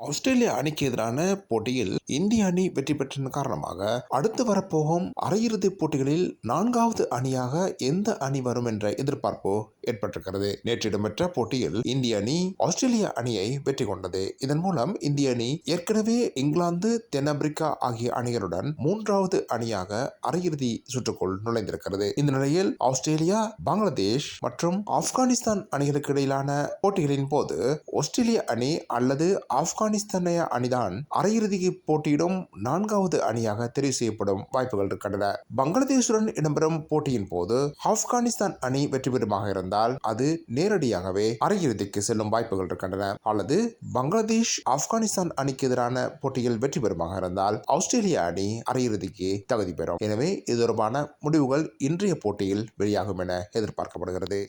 Australia அணிக்கு எதிரான போட்டியில் இந்திய அணி வெற்றி பெற்றதன் காரணமாக அடுத்து வரப்போகும் அரையிறுதிப் போட்டிகளில் 4வது அணியாக எந்த அணி வரும் என்ற எதிர்பார்ப்பு ஏற்பட்டிருக்கிறது. நேற்று இடம்பெற்ற போட்டியில் இந்திய அணி ஆஸ்திரேலியா அணியை வெற்றி கொண்டது. இதன் மூலம் இந்திய அணி ஏற்கனவே இங்கிலாந்து, தென்னாப்பிரிக்கா ஆகிய அணிகளுடன் 3வது அணியாக அரையிறுதி சுற்றுக்குள் நுழைந்திருக்கிறது. இந்த நிலையில் ஆஸ்திரேலியா, பங்களாதேஷ் மற்றும் ஆப்கானிஸ்தான் அணிகளுக்கு இடையிலான போட்டிகளின் போது ஆஸ்திரேலிய அணி அல்லது ஆப்கானிஸ்தானிய அணிதான் அரையிறுதிக்கு போட்டியிடும் 4வது அணியாக தெரிவு செய்யப்படும் வாய்ப்புகள் இருக்கின்றன. பங்களாதேஷுடன் இடம்பெறும் போட்டியின் போது ஆப்கானிஸ்தான் அணி வெற்றி பெறுமாக இருந்தால் அது நேரடியாகவே அரையிறுதிக்கு செல்லும் வாய்ப்புகள் இருக்கின்றன. அல்லது பங்களாதேஷ் ஆப்கானிஸ்தான் அணிக்கு எதிரான போட்டியில் வெற்றி பெறுமாக இருந்தால் ஆஸ்திரேலியா அணி அரையிறுதிக்கு தகுதி பெறும். எனவே இது தொடர்பான முடிவுகள் இன்றைய போட்டியில் வெளியாகும் என எதிர்பார்க்கப்படுகிறது.